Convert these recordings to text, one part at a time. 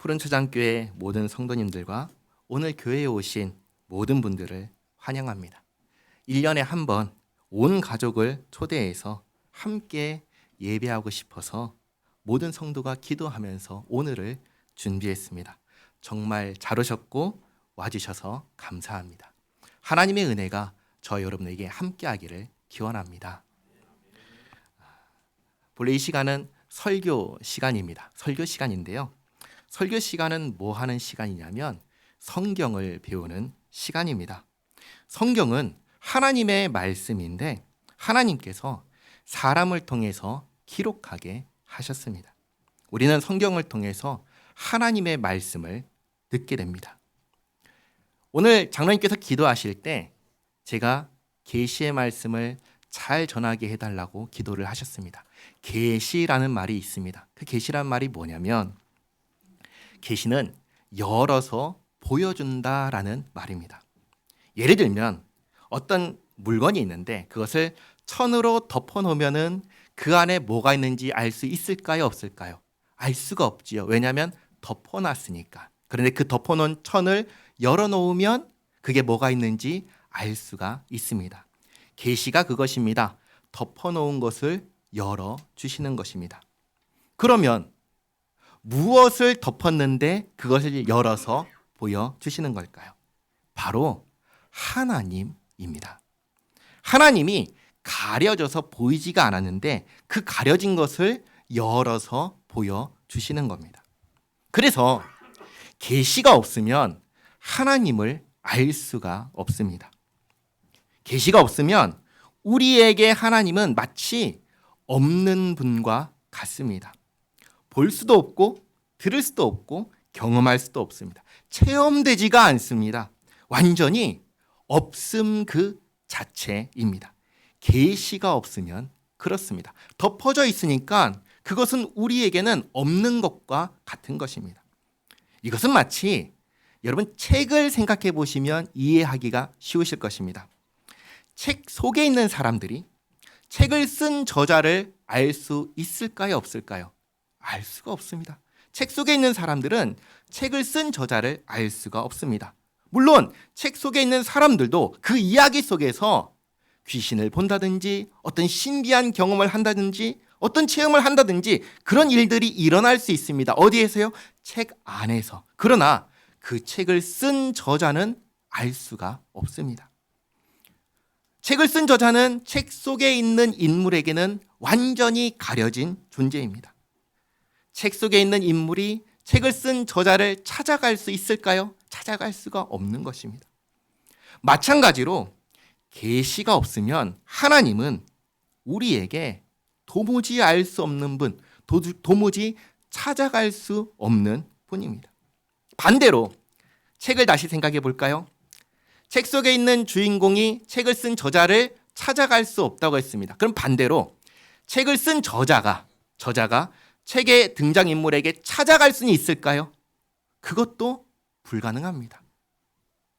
푸른초장교회 모든 성도님들과 오늘 교회에 오신 모든 분들을 환영합니다. 1년에 한 번 온 가족을 초대해서 함께 예배하고 싶어서 모든 성도가 기도하면서 오늘을 준비했습니다. 정말 잘 오셨고 와주셔서 감사합니다. 하나님의 은혜가 저 여러분에게 함께하기를 기원합니다. 본래 이 시간은 설교 시간입니다. 설교 시간인데요. 설교 시간은 뭐 하는 시간이냐면 성경을 배우는 시간입니다. 성경은 하나님의 말씀인데 하나님께서 사람을 통해서 기록하게 하셨습니다. 우리는 성경을 통해서 하나님의 말씀을 듣게 됩니다. 오늘 장로님께서 기도하실 때 제가 계시의 말씀을 잘 전하게 해달라고 기도를 하셨습니다. 계시라는 말이 있습니다. 그 계시라는 말이 뭐냐면 계시는 열어서 보여준다라는 말입니다. 예를 들면 어떤 물건이 있는데 그것을 천으로 덮어놓으면 그 안에 뭐가 있는지 알 수 있을까요? 없을까요? 알 수가 없지요. 왜냐하면 덮어놨으니까. 그런데 그 덮어놓은 천을 열어놓으면 그게 뭐가 있는지 알 수가 있습니다. 계시가 그것입니다. 덮어놓은 것을 열어주시는 것입니다. 그러면 무엇을 덮었는데 그것을 열어서 보여주시는 걸까요? 바로 하나님입니다. 하나님이 가려져서 보이지가 않았는데 그 가려진 것을 열어서 보여주시는 겁니다. 그래서 계시가 없으면 하나님을 알 수가 없습니다. 계시가 없으면 우리에게 하나님은 마치 없는 분과 같습니다. 볼 수도 없고 들을 수도 없고 경험할 수도 없습니다. 체험되지가 않습니다. 완전히 없음 그 자체입니다. 계시가 없으면 그렇습니다. 덮어져 있으니까 그것은 우리에게는 없는 것과 같은 것입니다. 이것은 마치 여러분 책을 생각해 보시면 이해하기가 쉬우실 것입니다. 책 속에 있는 사람들이 책을 쓴 저자를 알 수 있을까요? 없을까요? 알 수가 없습니다. 책 속에 있는 사람들은 책을 쓴 저자를 알 수가 없습니다. 물론 책 속에 있는 사람들도 그 이야기 속에서 귀신을 본다든지 어떤 신비한 경험을 한다든지 어떤 체험을 한다든지 그런 일들이 일어날 수 있습니다. 어디에서요? 책 안에서. 그러나 그 책을 쓴 저자는 알 수가 없습니다. 책을 쓴 저자는 책 속에 있는 인물에게는 완전히 가려진 존재입니다. 책 속에 있는 인물이 책을 쓴 저자를 찾아갈 수 있을까요? 찾아갈 수가 없는 것입니다. 마찬가지로 계시가 없으면 하나님은 우리에게 도무지 알 수 없는 분, 도무지 찾아갈 수 없는 분입니다. 반대로 책을 다시 생각해 볼까요? 책 속에 있는 주인공이 책을 쓴 저자를 찾아갈 수 없다고 했습니다. 그럼 반대로 책을 쓴 저자가 책의 등장인물에게 찾아갈 수는 있을까요? 그것도 불가능합니다.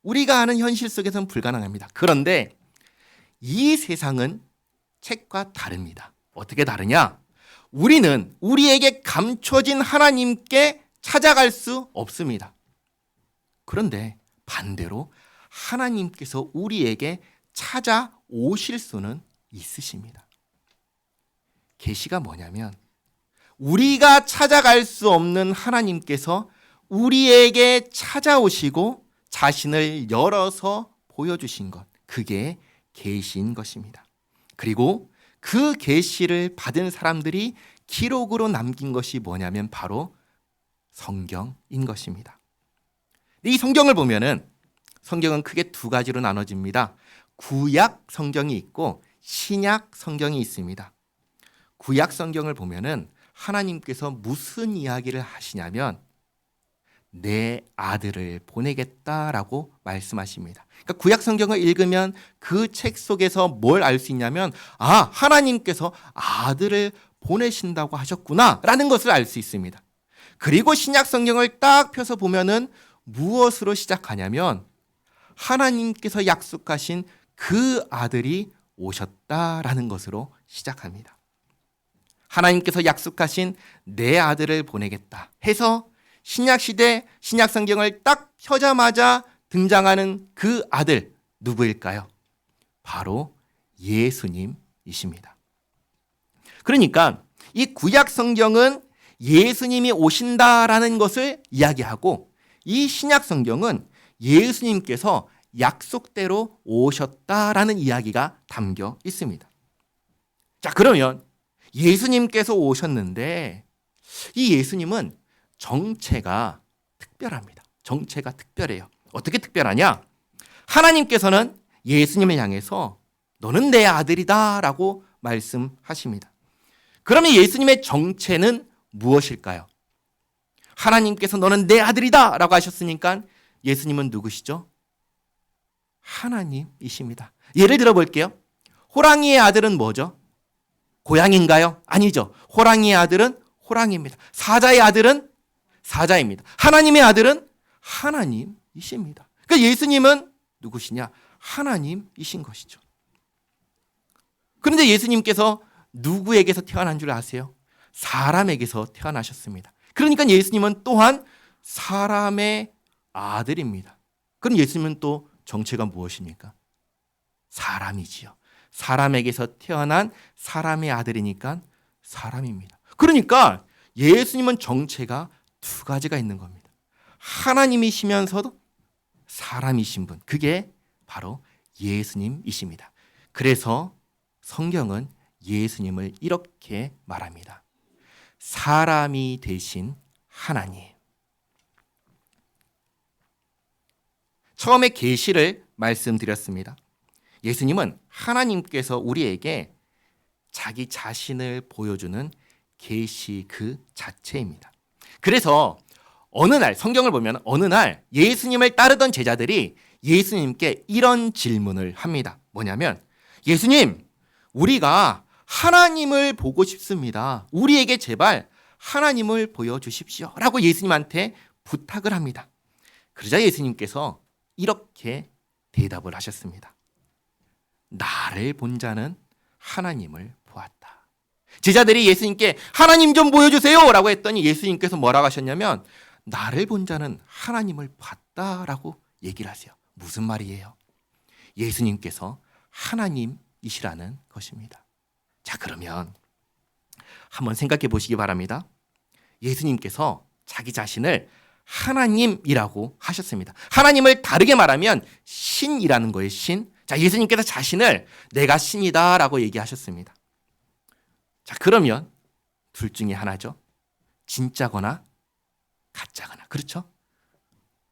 우리가 아는 현실 속에서는 불가능합니다. 그런데 이 세상은 책과 다릅니다. 어떻게 다르냐? 우리는 우리에게 감춰진 하나님께 찾아갈 수 없습니다. 그런데 반대로 하나님께서 우리에게 찾아오실 수는 있으십니다. 계시가 뭐냐면 우리가 찾아갈 수 없는 하나님께서 우리에게 찾아오시고 자신을 열어서 보여주신 것, 그게 계시인 것입니다. 그리고 그 계시를 받은 사람들이 기록으로 남긴 것이 뭐냐면 바로 성경인 것입니다. 이 성경을 보면은 성경은 크게 두 가지로 나눠집니다. 구약 성경이 있고 신약 성경이 있습니다. 구약 성경을 보면은 하나님께서 무슨 이야기를 하시냐면 내 아들을 보내겠다라고 말씀하십니다. 그러니까 구약 성경을 읽으면 그 책 속에서 뭘 알 수 있냐면 하나님께서 아들을 보내신다고 하셨구나라는 것을 알 수 있습니다. 그리고 신약 성경을 딱 펴서 보면은 무엇으로 시작하냐면 하나님께서 약속하신 그 아들이 오셨다라는 것으로 시작합니다. 하나님께서 약속하신 내 아들을 보내겠다 해서 신약시대 신약성경을 딱 펴자마자 등장하는 그 아들 누구일까요? 바로 예수님이십니다. 그러니까 이 구약성경은 예수님이 오신다라는 것을 이야기하고 이 신약성경은 예수님께서 약속대로 오셨다라는 이야기가 담겨 있습니다. 자, 그러면 예수님께서 오셨는데 이 예수님은 정체가 특별합니다. 정체가 특별해요. 어떻게 특별하냐? 하나님께서는 예수님을 향해서 너는 내 아들이다 라고 말씀하십니다. 그러면 예수님의 정체는 무엇일까요? 하나님께서 너는 내 아들이다 라고 하셨으니까 예수님은 누구시죠? 하나님이십니다. 예를 들어 볼게요. 호랑이의 아들은 뭐죠? 고양인가요? 아니죠. 호랑이의 아들은 호랑이입니다. 사자의 아들은 사자입니다. 하나님의 아들은 하나님이십니다. 그러니까 예수님은 누구시냐? 하나님이신 것이죠. 그런데 예수님께서 누구에게서 태어난 줄 아세요? 사람에게서 태어나셨습니다. 그러니까 예수님은 또한 사람의 아들입니다. 그럼 예수님은 또 정체가 무엇입니까? 사람이지요. 사람에게서 태어난 사람의 아들이니까 사람입니다. 그러니까 예수님은 정체가 두 가지가 있는 겁니다. 하나님이시면서도 사람이신 분, 그게 바로 예수님이십니다. 그래서 성경은 예수님을 이렇게 말합니다. 사람이 되신 하나님. 처음에 계시를 말씀드렸습니다. 예수님은 하나님께서 우리에게 자기 자신을 보여주는 계시 그 자체입니다. 그래서 어느 날 성경을 보면 어느 날 예수님을 따르던 제자들이 예수님께 이런 질문을 합니다. 뭐냐면 예수님, 우리가 하나님을 보고 싶습니다. 우리에게 제발 하나님을 보여주십시오. 라고 예수님한테 부탁을 합니다. 그러자 예수님께서 이렇게 대답을 하셨습니다. 나를 본 자는 하나님을 보았다. 제자들이 예수님께 하나님 좀 보여주세요 라고 했더니 예수님께서 뭐라고 하셨냐면 나를 본 자는 하나님을 봤다라고 얘기를 하세요. 무슨 말이에요? 예수님께서 하나님이시라는 것입니다. 자, 그러면 한번 생각해 보시기 바랍니다. 예수님께서 자기 자신을 하나님이라고 하셨습니다. 하나님을 다르게 말하면 신이라는 거예요. 신. 자, 예수님께서 자신을 내가 신이다라고 얘기하셨습니다. 자, 그러면 둘 중에 하나죠. 진짜거나 가짜거나. 그렇죠?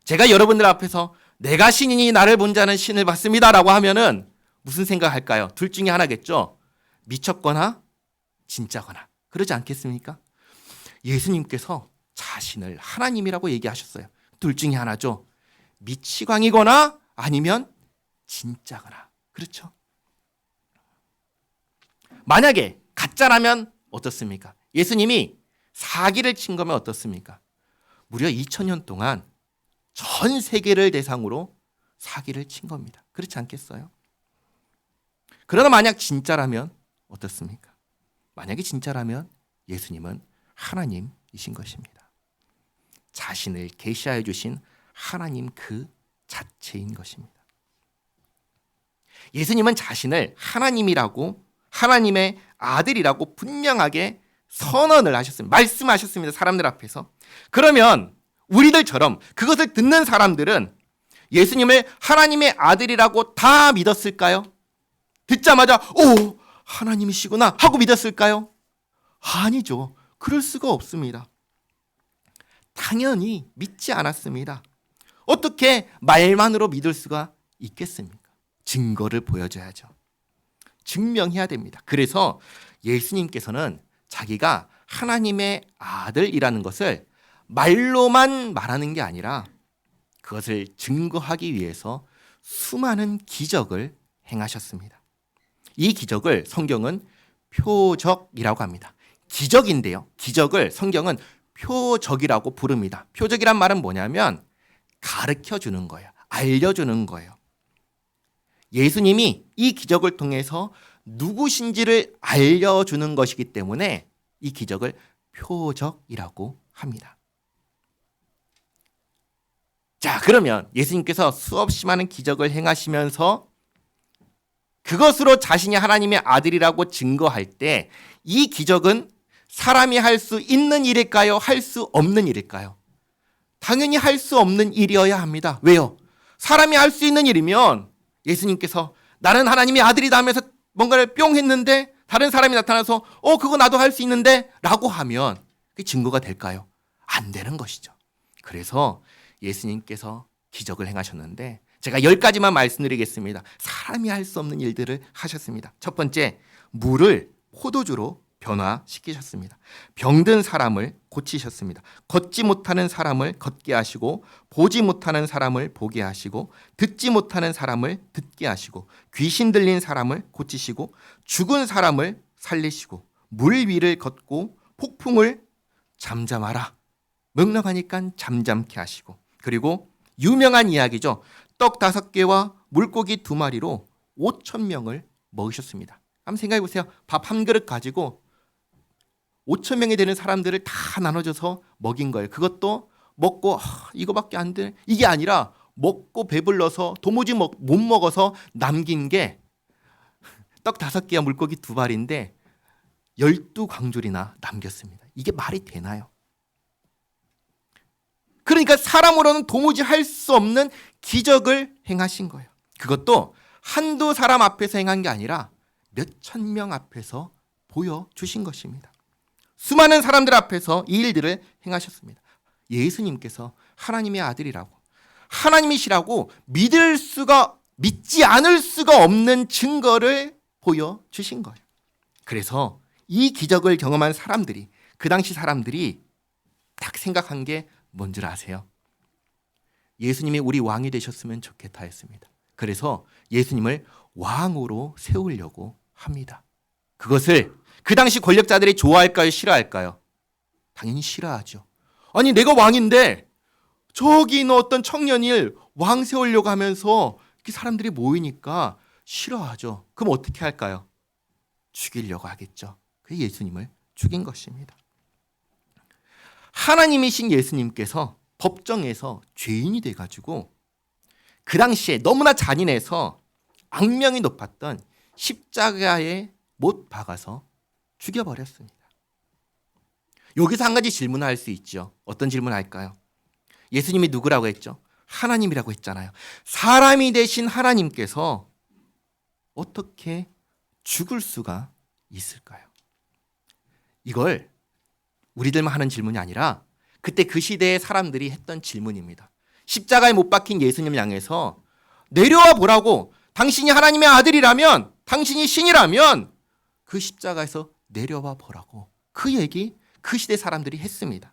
제가 여러분들 앞에서 내가 신이니 나를 본 자는 신을 봤습니다라고 하면은 무슨 생각할까요? 둘 중에 하나겠죠. 미쳤거나 진짜거나. 그러지 않겠습니까? 예수님께서 자신을 하나님이라고 얘기하셨어요. 둘 중에 하나죠. 미치광이거나 아니면 진짜거나. 그렇죠? 만약에 가짜라면 어떻습니까? 예수님이 사기를 친 거면 어떻습니까? 무려 2000년 동안 전 세계를 대상으로 사기를 친 겁니다. 그렇지 않겠어요? 그러나 만약 진짜라면 어떻습니까? 만약에 진짜라면 예수님은 하나님이신 것입니다. 자신을 계시하여 주신 하나님 그 자체인 것입니다. 예수님은 자신을 하나님이라고 하나님의 아들이라고 분명하게 선언을 하셨습니다. 말씀하셨습니다. 사람들 앞에서. 그러면 우리들처럼 그것을 듣는 사람들은 예수님을 하나님의 아들이라고 다 믿었을까요? 듣자마자 오, 하나님이시구나 하고 믿었을까요? 아니죠. 그럴 수가 없습니다. 당연히 믿지 않았습니다. 어떻게 말만으로 믿을 수가 있겠습니까? 증거를 보여줘야죠. 증명해야 됩니다. 그래서 예수님께서는 자기가 하나님의 아들이라는 것을 말로만 말하는 게 아니라 그것을 증거하기 위해서 수많은 기적을 행하셨습니다. 이 기적을 성경은 표적이라고 합니다. 기적인데요. 기적을 성경은 표적이라고 부릅니다. 표적이란 말은 뭐냐면 가르쳐 주는 거예요. 알려주는 거예요. 예수님이 이 기적을 통해서 누구신지를 알려주는 것이기 때문에 이 기적을 표적이라고 합니다. 자, 그러면 예수님께서 수없이 많은 기적을 행하시면서 그것으로 자신이 하나님의 아들이라고 증거할 때 이 기적은 사람이 할 수 있는 일일까요? 할 수 없는 일일까요? 당연히 할 수 없는 일이어야 합니다. 왜요? 사람이 할 수 있는 일이면 예수님께서 나는 하나님의 아들이다 하면서 뭔가를 뿅 했는데 다른 사람이 나타나서 그거 나도 할 수 있는데 라고 하면 그게 증거가 될까요? 안 되는 것이죠. 그래서 예수님께서 기적을 행하셨는데 제가 10가지만 말씀드리겠습니다. 사람이 할 수 없는 일들을 하셨습니다. 첫 번째, 물을 포도주로 변화시키셨습니다. 병든 사람을 고치셨습니다. 걷지 못하는 사람을 걷게 하시고 보지 못하는 사람을 보게 하시고 듣지 못하는 사람을 듣게 하시고 귀신 들린 사람을 고치시고 죽은 사람을 살리시고 물 위를 걷고 폭풍을 잠잠하라. 명령하니까 잠잠케 하시고 그리고 유명한 이야기죠. 떡 5개와 물고기 2마리로 5,000명을 먹으셨습니다. 한번 생각해 보세요. 밥 한 그릇 가지고 5,000명이 되는 사람들을 다 나눠줘서 먹인 거예요. 그것도 먹고 이거밖에 안 돼. 이게 아니라 먹고 배불러서 도무지 못 먹어서 남긴 게 떡 5개와 물고기 2마리인데 12광줄이나 남겼습니다. 이게 말이 되나요? 그러니까 사람으로는 도무지 할 수 없는 기적을 행하신 거예요. 그것도 한두 사람 앞에서 행한 게 아니라 몇천 명 앞에서 보여주신 것입니다. 수많은 사람들 앞에서 이 일들을 행하셨습니다. 예수님께서 하나님의 아들이라고 하나님이시라고 믿지 않을 수가 없는 증거를 보여주신 거예요. 그래서 이 기적을 경험한 사람들이 그 당시 사람들이 딱 생각한 게 뭔 줄 아세요? 예수님이 우리 왕이 되셨으면 좋겠다 했습니다. 그래서 예수님을 왕으로 세우려고 합니다. 그것을 그 당시 권력자들이 좋아할까요? 싫어할까요? 당연히 싫어하죠. 아니 내가 왕인데 저기 있는 어떤 청년을 왕 세우려고 하면서 사람들이 모이니까 싫어하죠. 그럼 어떻게 할까요? 죽이려고 하겠죠. 그래서 예수님을 죽인 것입니다. 하나님이신 예수님께서 법정에서 죄인이 돼가지고 그 당시에 너무나 잔인해서 악명이 높았던 십자가에 못 박아서 죽여버렸습니다. 여기서 한 가지 질문을 할 수 있죠. 어떤 질문을 할까요? 예수님이 누구라고 했죠? 하나님이라고 했잖아요. 사람이 되신 하나님께서 어떻게 죽을 수가 있을까요? 이걸 우리들만 하는 질문이 아니라 그때 그 시대의 사람들이 했던 질문입니다. 십자가에 못 박힌 예수님을 향해서 내려와 보라고, 당신이 하나님의 아들이라면, 당신이 신이라면 그 십자가에서 내려와 보라고, 그 얘기 그 시대 사람들이 했습니다.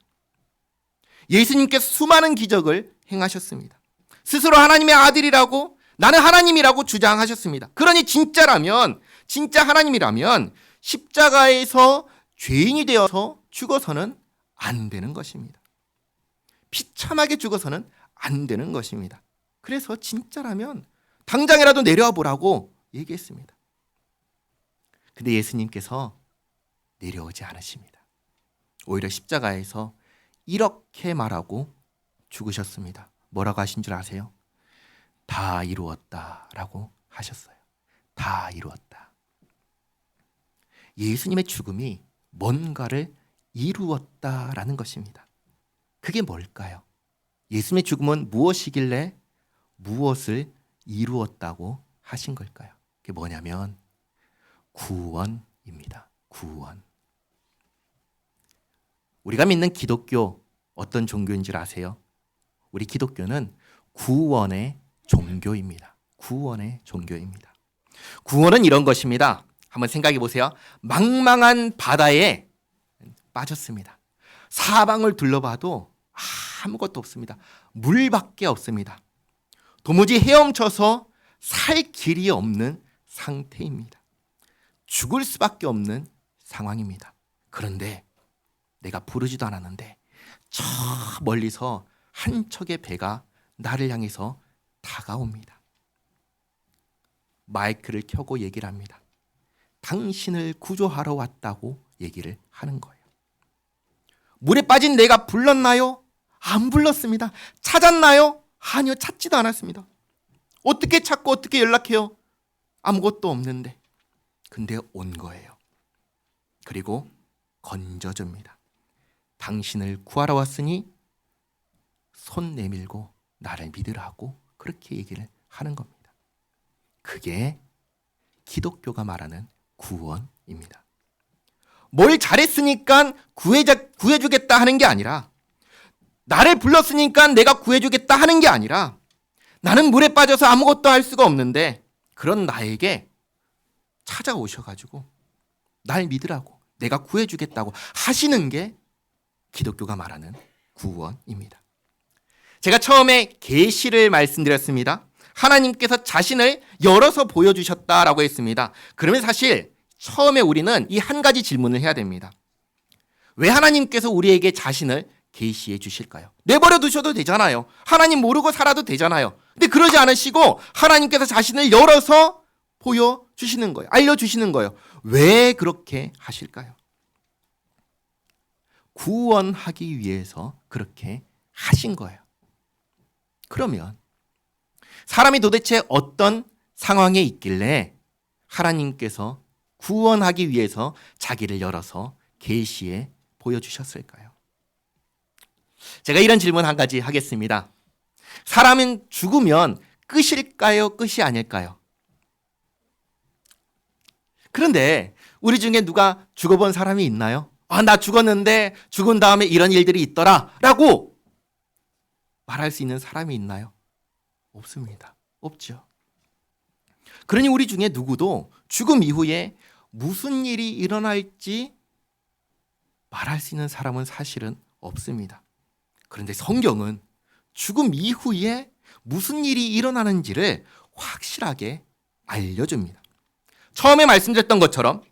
예수님께서 수많은 기적을 행하셨습니다. 스스로 하나님의 아들이라고, 나는 하나님이라고 주장하셨습니다. 그러니 진짜라면, 진짜 하나님이라면 십자가에서 죄인이 되어서 죽어서는 안 되는 것입니다. 비참하게 죽어서는 안 되는 것입니다. 그래서 진짜라면 당장이라도 내려와 보라고 얘기했습니다. 근데 예수님께서 내려오지 않으십니다. 오히려 십자가에서 이렇게 말하고 죽으셨습니다. 뭐라고 하신 줄 아세요? 다 이루었다라고 하셨어요. 다 이루었다. 예수님의 죽음이 뭔가를 이루었다라는 것입니다. 그게 뭘까요? 예수님의 죽음은 무엇이길래 무엇을 이루었다고 하신 걸까요? 그게 뭐냐면 구원입니다. 구원. 우리가 믿는 기독교 어떤 종교인 줄 아세요? 우리 기독교는 구원의 종교입니다. 구원의 종교입니다. 구원은 이런 것입니다. 한번 생각해 보세요. 망망한 바다에 빠졌습니다. 사방을 둘러봐도 아무것도 없습니다. 물밖에 없습니다. 도무지 헤엄쳐서 살 길이 없는 상태입니다. 죽을 수밖에 없는 상황입니다. 그런데 내가 부르지도 않았는데 저 멀리서 한 척의 배가 나를 향해서 다가옵니다. 마이크를 켜고 얘기를 합니다. 당신을 구조하러 왔다고 얘기를 하는 거예요. 물에 빠진 내가 불렀나요? 안 불렀습니다. 찾았나요? 아니요, 찾지도 않았습니다. 어떻게 찾고 어떻게 연락해요? 아무것도 없는데. 근데 온 거예요. 그리고 건져줍니다. 당신을 구하러 왔으니 손 내밀고 나를 믿으라고 그렇게 얘기를 하는 겁니다. 그게 기독교가 말하는 구원입니다. 뭘 잘했으니까 구해주겠다 하는 게 아니라, 나를 불렀으니까 내가 구해주겠다 하는 게 아니라, 나는 물에 빠져서 아무것도 할 수가 없는데 그런 나에게 찾아오셔가지고 날 믿으라고, 내가 구해주겠다고 하시는 게 기독교가 말하는 구원입니다. 제가 처음에 계시를 말씀드렸습니다. 하나님께서 자신을 열어서 보여주셨다라고 했습니다. 그러면 사실 처음에 우리는 이 한 가지 질문을 해야 됩니다. 왜 하나님께서 우리에게 자신을 계시해 주실까요? 내버려 두셔도 되잖아요. 하나님 모르고 살아도 되잖아요. 근데 그러지 않으시고 하나님께서 자신을 열어서 보여주시는 거예요. 알려주시는 거예요. 왜 그렇게 하실까요? 구원하기 위해서 그렇게 하신 거예요. 그러면 사람이 도대체 어떤 상황에 있길래 하나님께서 구원하기 위해서 자기를 열어서 계시해 보여주셨을까요? 제가 이런 질문 한 가지 하겠습니다. 사람은 죽으면 끝일까요? 끝이 아닐까요? 그런데 우리 중에 누가 죽어본 사람이 있나요? 나 죽었는데 죽은 다음에 이런 일들이 있더라 라고 말할 수 있는 사람이 있나요? 없습니다. 없죠. 그러니 우리 중에 누구도 죽음 이후에 무슨 일이 일어날지 말할 수 있는 사람은 사실은 없습니다. 그런데 성경은 죽음 이후에 무슨 일이 일어나는지를 확실하게 알려줍니다. 처음에 말씀드렸던 것처럼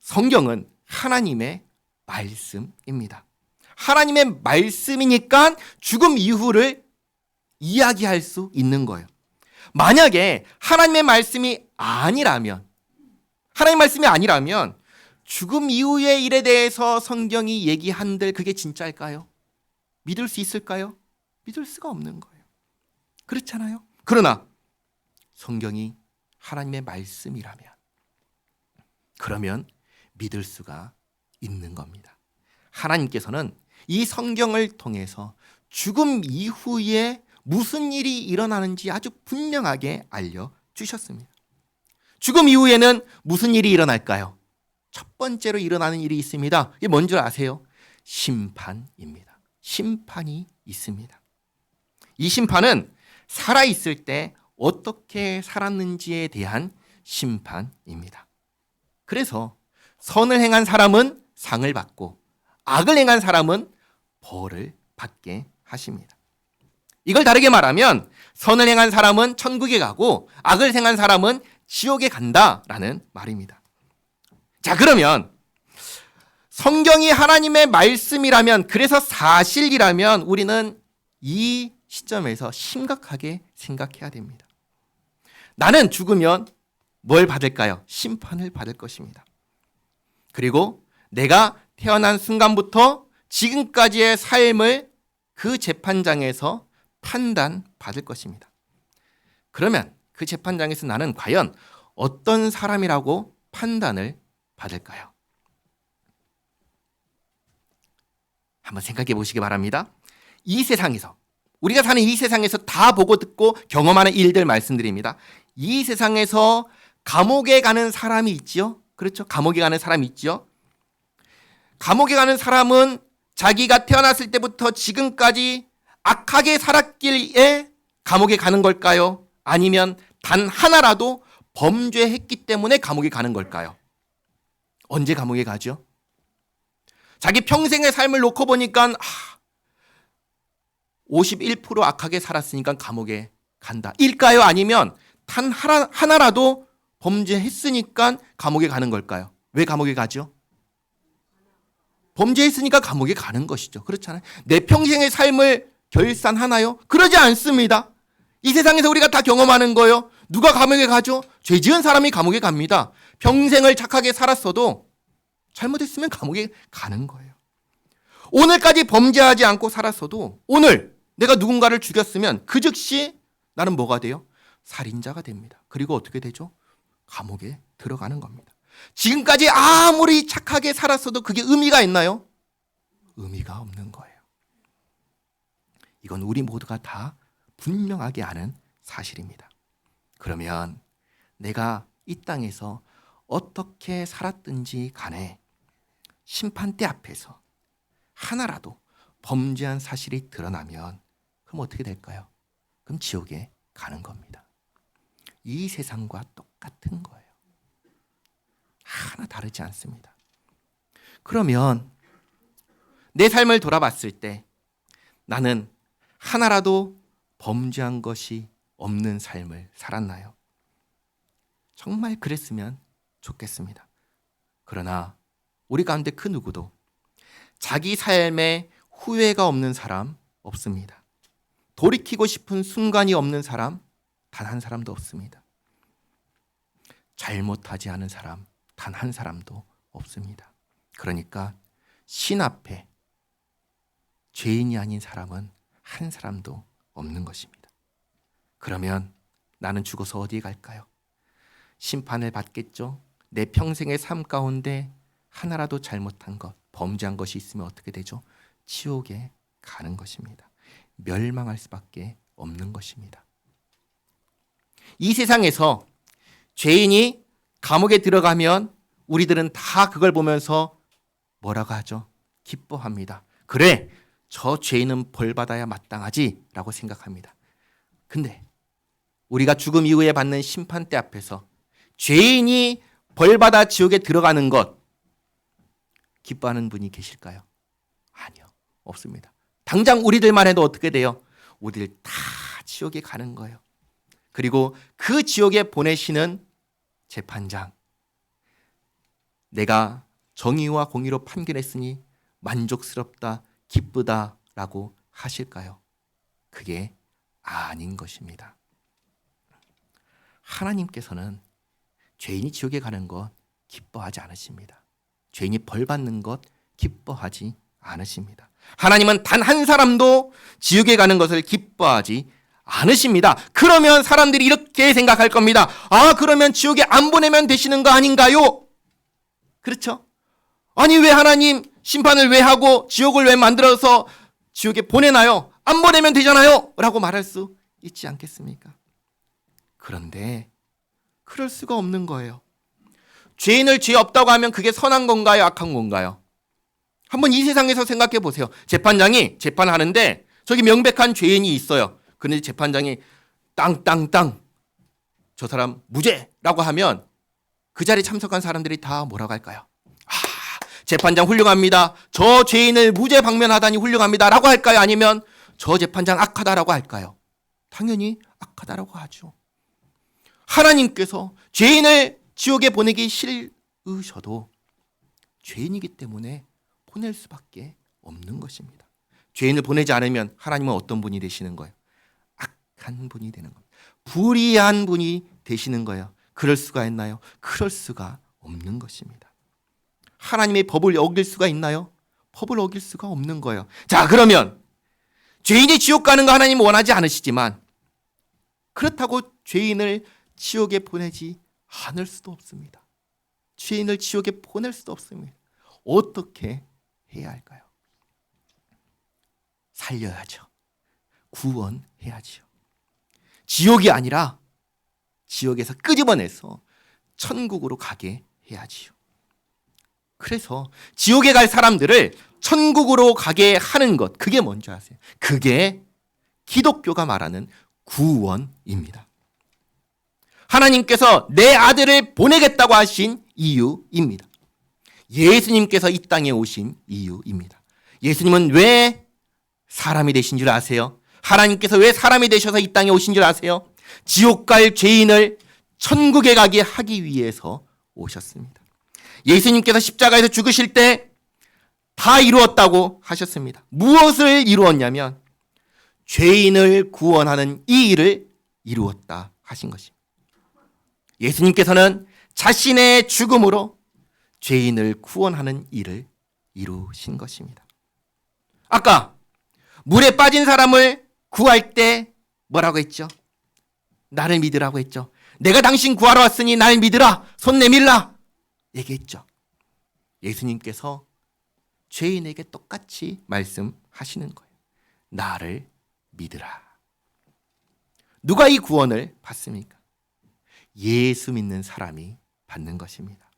성경은 하나님의 말씀입니다. 하나님의 말씀이니까 죽음 이후를 이야기할 수 있는 거예요. 만약에 하나님의 말씀이 아니라면 죽음 이후의 일에 대해서 성경이 얘기한들 그게 진짜일까요? 믿을 수 있을까요? 믿을 수가 없는 거예요. 그렇잖아요. 그러나 성경이 하나님의 말씀이라면 그러면 믿을 수가 있는 겁니다. 하나님께서는 이 성경을 통해서 죽음 이후에 무슨 일이 일어나는지 아주 분명하게 알려주셨습니다. 죽음 이후에는 무슨 일이 일어날까요? 첫 번째로 일어나는 일이 있습니다. 이게 뭔 줄 아세요? 심판입니다. 심판이 있습니다. 이 심판은 살아있을 때 어떻게 살았는지에 대한 심판입니다. 그래서 선을 행한 사람은 상을 받고 악을 행한 사람은 벌을 받게 하십니다. 이걸 다르게 말하면 선을 행한 사람은 천국에 가고 악을 행한 사람은 지옥에 간다라는 말입니다. 자, 그러면 성경이 하나님의 말씀이라면, 그래서 사실이라면 우리는 이 시점에서 심각하게 생각해야 됩니다. 나는 죽으면 뭘 받을까요? 심판을 받을 것입니다. 그리고 내가 태어난 순간부터 지금까지의 삶을 그 재판장에서 판단받을 것입니다. 그러면 그 재판장에서 나는 과연 어떤 사람이라고 판단을 받을까요? 한번 생각해 보시기 바랍니다. 이 세상에서, 우리가 사는 이 세상에서 다 보고 듣고 경험하는 일들 말씀드립니다. 이 세상에서 감옥에 가는 사람이 있지요? 그렇죠? 감옥에 가는 사람이 있지요? 감옥에 가는 사람은 자기가 태어났을 때부터 지금까지 악하게 살았기에 감옥에 가는 걸까요? 아니면 단 하나라도 범죄했기 때문에 감옥에 가는 걸까요? 언제 감옥에 가죠? 자기 평생의 삶을 놓고 보니까 51% 악하게 살았으니까 감옥에 간다. 일까요? 아니면 단 하나라도 범죄했으니까 감옥에 가는 걸까요? 왜 감옥에 가죠? 범죄했으니까 감옥에 가는 것이죠. 그렇잖아요. 내 평생의 삶을 결산하나요? 그러지 않습니다. 이 세상에서 우리가 다 경험하는 거예요. 누가 감옥에 가죠? 죄 지은 사람이 감옥에 갑니다. 평생을 착하게 살았어도 잘못했으면 감옥에 가는 거예요. 오늘까지 범죄하지 않고 살았어도 오늘 내가 누군가를 죽였으면 그 즉시 나는 뭐가 돼요? 살인자가 됩니다. 그리고 어떻게 되죠? 감옥에 들어가는 겁니다. 지금까지 아무리 착하게 살았어도 그게 의미가 있나요? 의미가 없는 거예요. 이건 우리 모두가 다 분명하게 아는 사실입니다. 그러면 내가 이 땅에서 어떻게 살았든지 간에 심판대 앞에서 하나라도 범죄한 사실이 드러나면 그럼 어떻게 될까요? 그럼 지옥에 가는 겁니다. 이 세상과 똑같은 거예요. 하나 다르지 않습니다. 그러면 내 삶을 돌아봤을 때 나는 하나라도 범죄한 것이 없는 삶을 살았나요? 정말 그랬으면 좋겠습니다. 그러나 우리 가운데 그 누구도 자기 삶에 후회가 없는 사람 없습니다. 돌이키고 싶은 순간이 없는 사람 단 한 사람도 없습니다. 잘못하지 않은 사람 단 한 사람도 없습니다. 그러니까 신 앞에 죄인이 아닌 사람은 한 사람도 없는 것입니다. 그러면 나는 죽어서 어디에 갈까요? 심판을 받겠죠. 내 평생의 삶 가운데 하나라도 잘못한 것, 범죄한 것이 있으면 어떻게 되죠? 지옥에 가는 것입니다. 멸망할 수밖에 없는 것입니다. 이 세상에서 죄인이 감옥에 들어가면 우리들은 다 그걸 보면서 뭐라고 하죠? 기뻐합니다. 그래, 저 죄인은 벌받아야 마땅하지 라고 생각합니다. 근데 우리가 죽음 이후에 받는 심판대 앞에서 죄인이 벌받아 지옥에 들어가는 것 기뻐하는 분이 계실까요? 아니요, 없습니다. 당장 우리들만 해도 어떻게 돼요? 우리들 다 지옥에 가는 거예요. 그리고 그 지옥에 보내시는 재판장, 내가 정의와 공의로 판결했으니 만족스럽다, 기쁘다라고 하실까요? 그게 아닌 것입니다. 하나님께서는 죄인이 지옥에 가는 것 기뻐하지 않으십니다. 죄인이 벌 받는 것 기뻐하지 않으십니다. 하나님은 단 한 사람도 지옥에 가는 것을 기뻐하지 않으십니다. 그러면 사람들이 이렇게 생각할 겁니다. 아, 그러면 지옥에 안 보내면 되시는 거 아닌가요? 그렇죠? 아니, 왜 하나님 심판을 왜 하고 지옥을 왜 만들어서 지옥에 보내나요? 안 보내면 되잖아요 라고 말할 수 있지 않겠습니까? 그런데 그럴 수가 없는 거예요. 죄인을 죄 없다고 하면 그게 선한 건가요? 악한 건가요? 한번 이 세상에서 생각해 보세요. 재판장이 재판하는데 저기 명백한 죄인이 있어요. 그런데 재판장이 땅땅땅 저 사람 무죄라고 하면 그 자리에 참석한 사람들이 다 뭐라고 할까요? 아, 재판장 훌륭합니다. 저 죄인을 무죄 방면하다니 훌륭합니다 라고 할까요? 아니면 저 재판장 악하다라고 할까요? 당연히 악하다라고 하죠. 하나님께서 죄인을 지옥에 보내기 싫으셔도 죄인이기 때문에 보낼 수밖에 없는 것입니다. 죄인을 보내지 않으면 하나님은 어떤 분이 되시는 거예요? 악한 분이 되는 겁니다. 불의한 분이 되시는 거예요. 그럴 수가 있나요? 그럴 수가 없는 것입니다. 하나님의 법을 어길 수가 있나요? 법을 어길 수가 없는 거예요. 자, 그러면 죄인이 지옥 가는 거 하나님은 원하지 않으시지만 그렇다고 죄인을 지옥에 보내지 않을 수도 없습니다. 죄인을 지옥에 보낼 수도 없습니다. 어떻게 해야 할까요? 살려야죠. 구원해야죠. 지옥이 아니라 지옥에서 끄집어내서 천국으로 가게 해야지요. 그래서 지옥에 갈 사람들을 천국으로 가게 하는 것, 그게 뭔지 아세요? 그게 기독교가 말하는 구원입니다. 하나님께서 내 아들을 보내겠다고 하신 이유입니다. 예수님께서 이 땅에 오신 이유입니다. 예수님은 왜 사람이 되신 줄 아세요? 하나님께서 왜 사람이 되셔서 이 땅에 오신 줄 아세요? 지옥 갈 죄인을 천국에 가게 하기 위해서 오셨습니다. 예수님께서 십자가에서 죽으실 때 다 이루었다고 하셨습니다. 무엇을 이루었냐면 죄인을 구원하는 이 일을 이루었다 하신 것입니다. 예수님께서는 자신의 죽음으로 죄인을 구원하는 일을 이루신 것입니다. 아까 물에 빠진 사람을 구할 때 뭐라고 했죠? 나를 믿으라고 했죠. 내가 당신 구하러 왔으니 날 믿으라. 손 내밀라. 얘기했죠. 예수님께서 죄인에게 똑같이 말씀하시는 거예요. 나를 믿으라. 누가 이 구원을 받습니까? 예수 믿는 사람이 받는 것입니다.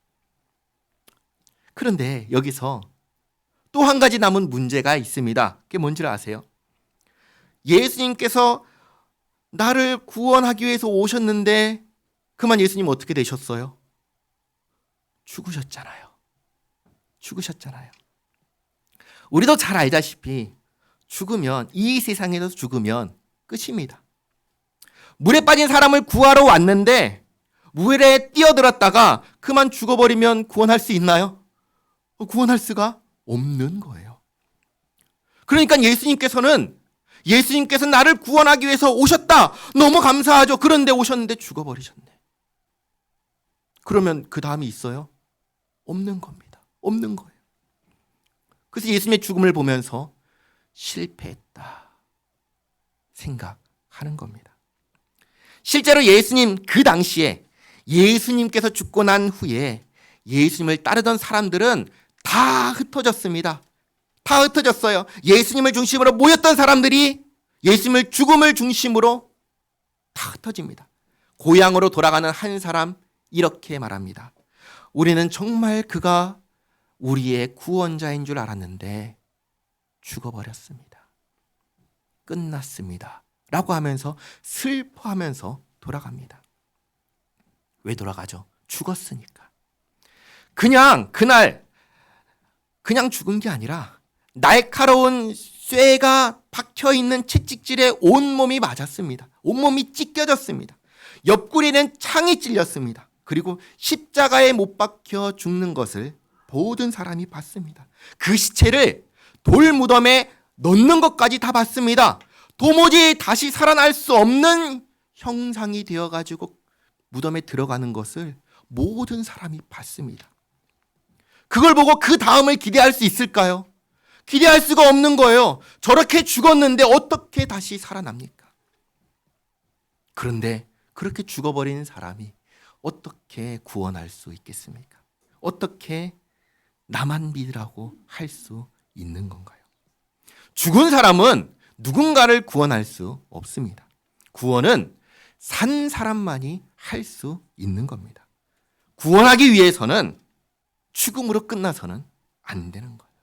그런데 여기서 또 한 가지 남은 문제가 있습니다. 그게 뭔지 아세요? 예수님께서 나를 구원하기 위해서 오셨는데 그만 예수님 어떻게 되셨어요? 죽으셨잖아요. 죽으셨잖아요. 우리도 잘 알다시피 죽으면, 이 세상에서 죽으면 끝입니다. 물에 빠진 사람을 구하러 왔는데 물에 뛰어들었다가 그만 죽어버리면 구원할 수 있나요? 구원할 수가 없는 거예요. 그러니까 예수님께서 나를 구원하기 위해서 오셨다. 너무 감사하죠. 그런데 오셨는데 죽어버리셨네. 그러면 그 다음이 있어요? 없는 겁니다. 없는 거예요. 그래서 예수님의 죽음을 보면서 실패했다 생각하는 겁니다. 실제로 예수님 그 당시에 예수님께서 죽고 난 후에 예수님을 따르던 사람들은 다 흩어졌습니다. 다 흩어졌어요. 예수님을 중심으로 모였던 사람들이 예수님을 죽음을 중심으로 다 흩어집니다. 고향으로 돌아가는 한 사람 이렇게 말합니다. 우리는 정말 그가 우리의 구원자인 줄 알았는데 죽어버렸습니다. 끝났습니다. 라고 하면서 슬퍼하면서 돌아갑니다. 왜 돌아가죠? 죽었으니까. 그냥 그날 그냥 죽은 게 아니라 날카로운 쇠가 박혀있는 채찍질에 온몸이 맞았습니다. 온몸이 찢겨졌습니다. 옆구리는 창이 찔렸습니다. 그리고 십자가에 못 박혀 죽는 것을 모든 사람이 봤습니다. 그 시체를 돌무덤에 넣는 것까지 다 봤습니다. 도무지 다시 살아날 수 없는 형상이 되어가지고 무덤에 들어가는 것을 모든 사람이 봤습니다. 그걸 보고 그 다음을 기대할 수 있을까요? 기대할 수가 없는 거예요. 저렇게 죽었는데 어떻게 다시 살아납니까? 그런데 그렇게 죽어버린 사람이 어떻게 구원할 수 있겠습니까? 어떻게 나만 믿으라고 할 수 있는 건가요? 죽은 사람은 누군가를 구원할 수 없습니다. 구원은 산 사람만이 할 수 있는 겁니다. 구원하기 위해서는 죽음으로 끝나서는 안 되는 거예요.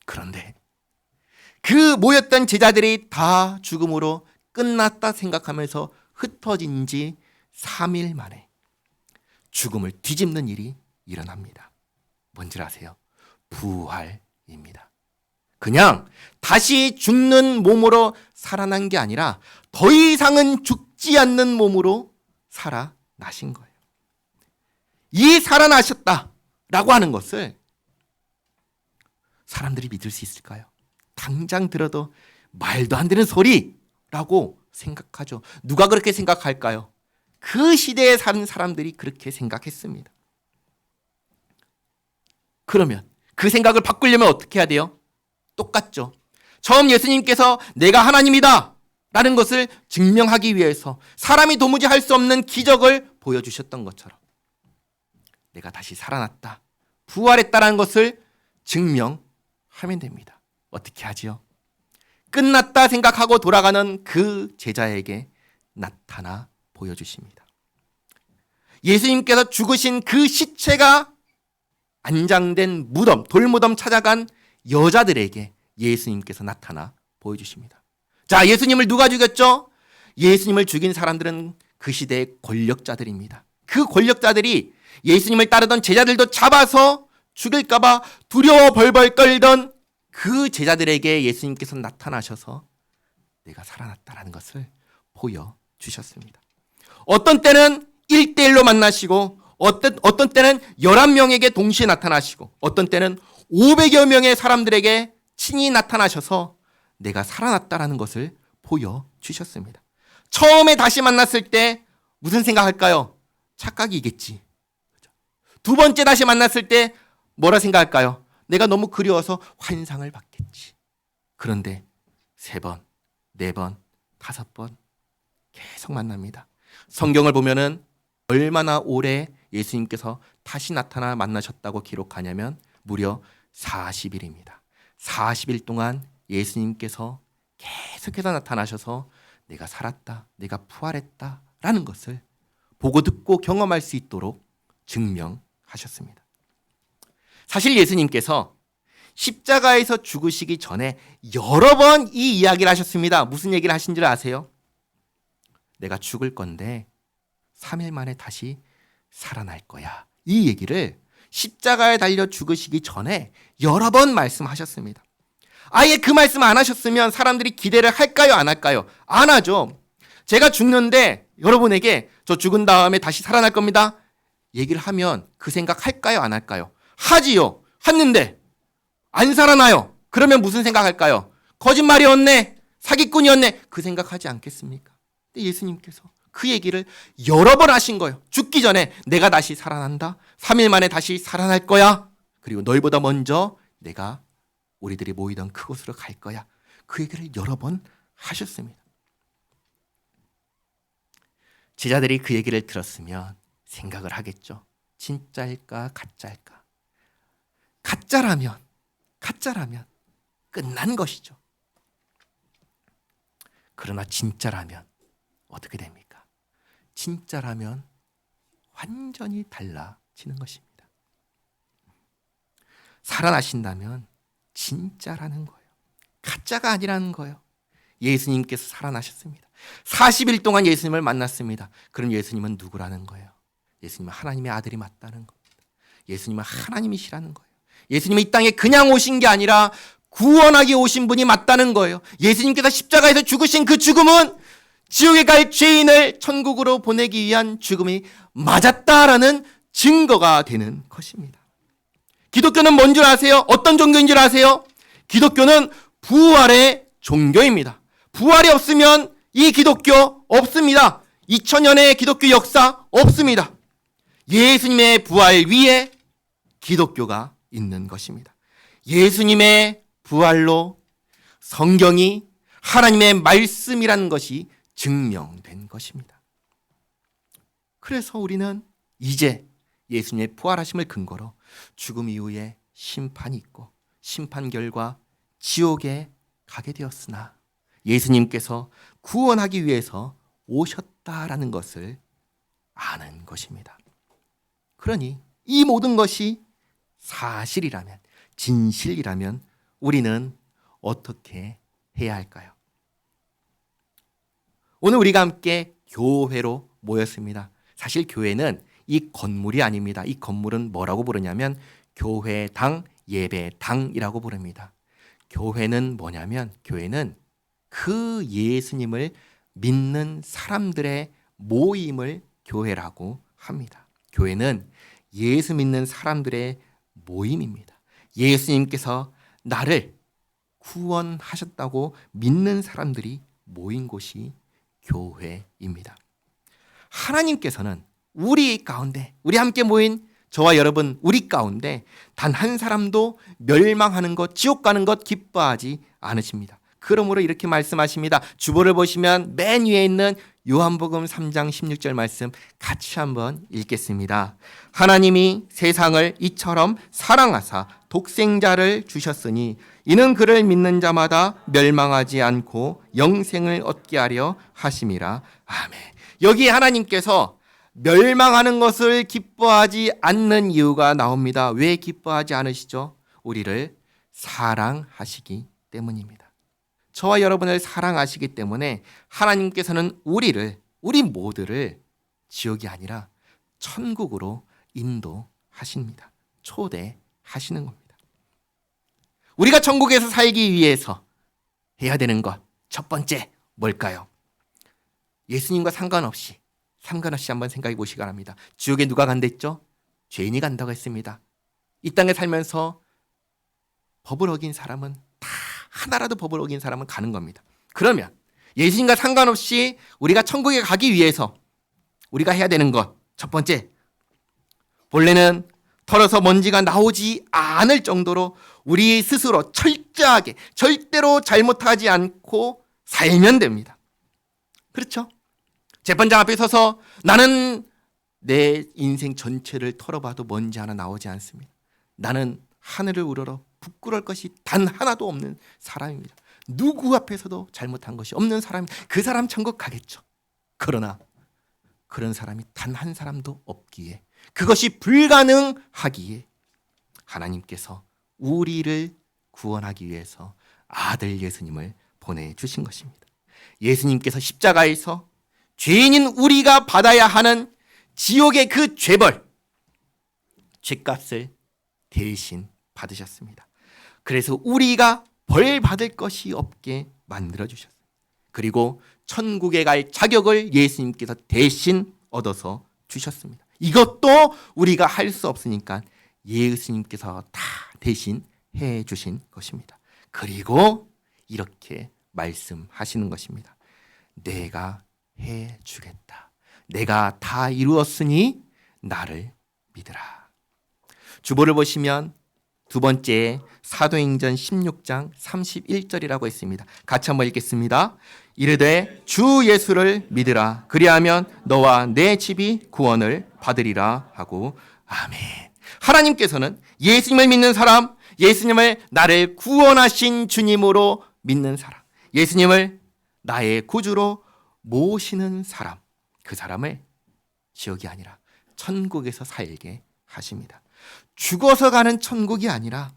그런데 그 모였던 제자들이 다 죽음으로 끝났다 생각하면서 흩어진 지 3일 만에 죽음을 뒤집는 일이 일어납니다. 뭔지 아세요? 부활입니다. 그냥 다시 죽는 몸으로 살아난 게 아니라 더 이상은 죽지 않는 몸으로 살아나신 거예요. 이 살아나셨다라고 하는 것을 사람들이 믿을 수 있을까요? 당장 들어도 말도 안 되는 소리라고 생각하죠. 누가 그렇게 생각할까요? 그 시대에 사는 사람들이 그렇게 생각했습니다. 그러면 그 생각을 바꾸려면 어떻게 해야 돼요? 똑같죠. 처음 예수님께서 내가 하나님이다 라는 것을 증명하기 위해서 사람이 도무지 할 수 없는 기적을 보여주셨던 것처럼 내가 다시 살아났다, 부활했다라는 것을 증명하면 됩니다. 어떻게 하지요? 끝났다 생각하고 돌아가는 그 제자에게 나타나 보여주십니다. 예수님께서 죽으신 그 시체가 안장된 무덤, 돌무덤 찾아간 여자들에게 예수님께서 나타나 보여주십니다. 자, 예수님을 누가 죽였죠? 예수님을 죽인 사람들은 그 시대의 권력자들입니다. 그 권력자들이 예수님을 따르던 제자들도 잡아서 죽일까봐 두려워 벌벌 떨던 그 제자들에게 예수님께서 나타나셔서 내가 살아났다라는 것을 보여주셨습니다. 어떤 때는 1대1로 만나시고 어떤 때는 11명에게 동시에 나타나시고 어떤 때는 500여 명의 사람들에게 친히 나타나셔서 내가 살아났다라는 것을 보여주셨습니다. 처음에 다시 만났을 때 무슨 생각할까요? 착각이겠지. 두 번째 다시 만났을 때 뭐라 생각할까요? 내가 너무 그리워서 환상을 받겠지. 그런데 3번, 4번, 5번 계속 만납니다. 성경을 보면은 얼마나 오래 예수님께서 다시 나타나 만나셨다고 기록하냐면 무려 40일입니다. 40일 동안 예수님께서 계속해서 나타나셔서 내가 살았다, 내가 부활했다 라는 것을 보고 듣고 경험할 수 있도록 증명하셨습니다. 사실 예수님께서 십자가에서 죽으시기 전에 여러 번 이 이야기를 하셨습니다. 무슨 얘기를 하신 줄 아세요? 내가 죽을 건데 3일 만에 다시 살아날 거야. 이 얘기를 십자가에 달려 죽으시기 전에 여러 번 말씀하셨습니다. 아예 그 말씀 안 하셨으면 사람들이 기대를 할까요? 안 할까요? 안 하죠. 제가 죽는데 여러분에게 저 죽은 다음에 다시 살아날 겁니다. 얘기를 하면 그 생각 할까요? 안 할까요? 하지요. 했는데 안 살아나요. 그러면 무슨 생각할까요? 거짓말이었네. 사기꾼이었네. 그 생각하지 않겠습니까? 근데 예수님께서 그 얘기를 여러 번 하신 거예요. 죽기 전에 내가 다시 살아난다. 3일 만에 다시 살아날 거야. 그리고 너희보다 먼저 내가 우리들이 모이던 그곳으로 갈 거야. 그 얘기를 여러 번 하셨습니다. 제자들이 그 얘기를 들었으면 생각을 하겠죠. 진짜일까 가짜일까? 가짜라면 끝난 것이죠. 그러나 진짜라면 어떻게 됩니까? 진짜라면 완전히 달라지는 것입니다. 살아나신다면 진짜라는 거예요. 가짜가 아니라는 거예요. 예수님께서 살아나셨습니다. 40일 동안 예수님을 만났습니다. 그럼 예수님은 누구라는 거예요? 예수님은 하나님의 아들이 맞다는 겁니다. 예수님은 하나님이시라는 거예요. 예수님은 이 땅에 그냥 오신 게 아니라 구원하기 오신 분이 맞다는 거예요. 예수님께서 십자가에서 죽으신 그 죽음은 지옥에 갈 죄인을 천국으로 보내기 위한 죽음이 맞았다라는 증거가 되는 것입니다. 기독교는 뭔 줄 아세요? 어떤 종교인 줄 아세요? 기독교는 부활의 종교입니다. 부활이 없으면 이 기독교 없습니다. 2000년의 기독교 역사 없습니다. 예수님의 부활 위에 기독교가 있는 것입니다. 예수님의 부활로 성경이 하나님의 말씀이라는 것이 증명된 것입니다. 그래서 우리는 이제 예수님의 부활하심을 근거로 죽음 이후에 심판이 있고 심판 결과 지옥에 가게 되었으나 예수님께서 구원하기 위해서 오셨다라는 것을 아는 것입니다. 그러니 이 모든 것이 사실이라면, 진실이라면 우리는 어떻게 해야 할까요? 오늘 우리가 함께 교회로 모였습니다. 사실 교회는 이 건물이 아닙니다. 이 건물은 뭐라고 부르냐면 교회당, 예배당이라고 부릅니다. 교회는 뭐냐면 교회는 그 예수님을 믿는 사람들의 모임을 교회라고 합니다. 교회는 예수 믿는 사람들의 모임입니다. 예수님께서 나를 구원하셨다고 믿는 사람들이 모인 곳이 교회입니다. 하나님께서는 우리 가운데, 우리 함께 모인 저와 여러분 우리 가운데 단 한 사람도 멸망하는 것, 지옥 가는 것 기뻐하지 않으십니다. 그러므로 이렇게 말씀하십니다. 주보를 보시면 맨 위에 있는 요한복음 3장 16절 말씀 같이 한번 읽겠습니다. 하나님이 세상을 이처럼 사랑하사 독생자를 주셨으니 이는 그를 믿는 자마다 멸망하지 않고 영생을 얻게 하려 하심이라. 아멘. 여기 하나님께서 멸망하는 것을 기뻐하지 않는 이유가 나옵니다. 왜 기뻐하지 않으시죠? 우리를 사랑하시기 때문입니다. 저와 여러분을 사랑하시기 때문에 하나님께서는 우리 모두를 지옥이 아니라 천국으로 인도하십니다. 초대하시는 겁니다. 우리가 천국에서 살기 위해서 해야 되는 것, 첫 번째 뭘까요? 예수님과 상관없이 한번 생각해 보시기 바랍니다. 지옥에 누가 간댔죠? 죄인이 간다고 했습니다. 이 땅에 살면서 법을 어긴 사람은 다 하나라도 법을 어긴 사람은 가는 겁니다. 그러면 예수님과 상관없이 우리가 천국에 가기 위해서 우리가 해야 되는 것, 첫 번째, 본래는 털어서 먼지가 나오지 않을 정도로 우리 스스로 철저하게 절대로 잘못하지 않고 살면 됩니다. 그렇죠? 재판장 앞에 서서 나는 내 인생 전체를 털어봐도 먼지 하나 나오지 않습니다. 나는 하늘을 우러러 부끄러울 것이 단 하나도 없는 사람입니다. 누구 앞에서도 잘못한 것이 없는 사람이 그 사람 천국 가겠죠. 그러나 그런 사람이 단 한 사람도 없기에, 그것이 불가능하기에 하나님께서 우리를 구원하기 위해서 아들 예수님을 보내주신 것입니다. 예수님께서 십자가에서 죄인인 우리가 받아야 하는 지옥의 그 죄벌, 죄값을 대신 받으셨습니다. 그래서 우리가 벌 받을 것이 없게 만들어 주셨어요. 그리고 천국에 갈 자격을 예수님께서 대신 얻어서 주셨습니다. 이것도 우리가 할 수 없으니까 예수님께서 다 대신 해 주신 것입니다. 그리고 이렇게 말씀하시는 것입니다. 내가 해 주겠다. 내가 다 이루었으니 나를 믿으라. 주보를 보시면 두 번째 사도행전 16장 31절이라고 있습니다. 같이 한번 읽겠습니다. 이르되 주 예수를 믿으라. 그리하면 너와 내 집이 구원을 받으리라 하고 아멘. 하나님께서는 예수님을 믿는 사람, 예수님을 나를 구원하신 주님으로 믿는 사람, 예수님을 나의 구주로 모시는 사람, 그 사람을 지옥이 아니라 천국에서 살게 하십니다. 죽어서 가는 천국이 아니라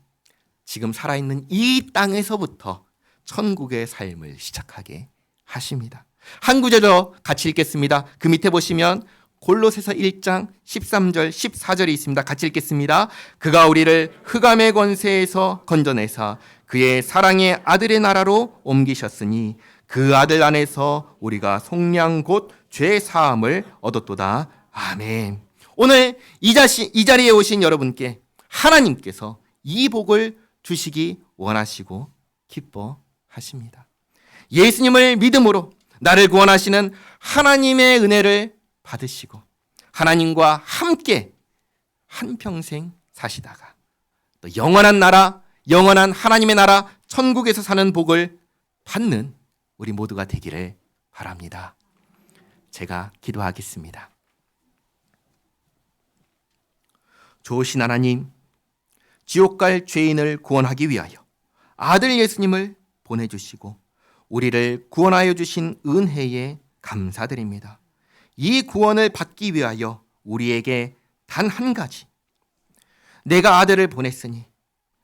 지금 살아있는 이 땅에서부터 천국의 삶을 시작하게 하십니다. 한 구절 더 같이 읽겠습니다. 그 밑에 보시면 골로새서 1장 13절 14절이 있습니다. 같이 읽겠습니다. 그가 우리를 흑암의 권세에서 건져내사 그의 사랑의 아들의 나라로 옮기셨으니 그 아들 안에서 우리가 속량 곧 죄 사함을 얻었도다. 아멘. 오늘 이 자리에 오신 여러분께 하나님께서 이 복을 주시기 원하시고 기뻐하십니다. 예수님을 믿음으로 나를 구원하시는 하나님의 은혜를 받으시고 하나님과 함께 한평생 사시다가 또 영원한 나라, 영원한 하나님의 나라 천국에서 사는 복을 받는 우리 모두가 되기를 바랍니다. 제가 기도하겠습니다. 좋으신 하나님, 지옥 갈 죄인을 구원하기 위하여 아들 예수님을 보내주시고 우리를 구원하여 주신 은혜에 감사드립니다. 이 구원을 받기 위하여 우리에게 단 한 가지, 내가 아들을 보냈으니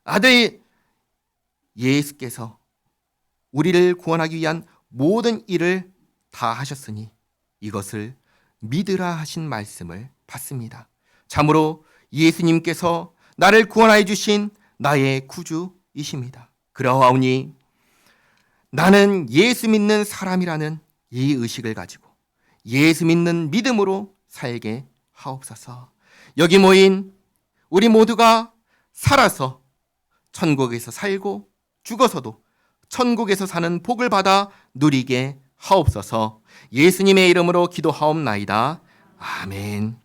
아들 예수께서 우리를 구원하기 위한 모든 일을 다 하셨으니 이것을 믿으라 하신 말씀을 받습니다. 참으로 예수님께서 나를 구원하여 주신 나의 구주이십니다. 그러하오니 나는 예수 믿는 사람이라는 이 의식을 가지고 예수 믿는 믿음으로 살게 하옵소서. 여기 모인 우리 모두가 살아서 천국에서 살고 죽어서도 천국에서 사는 복을 받아 누리게 하옵소서. 예수님의 이름으로 기도하옵나이다. 아멘.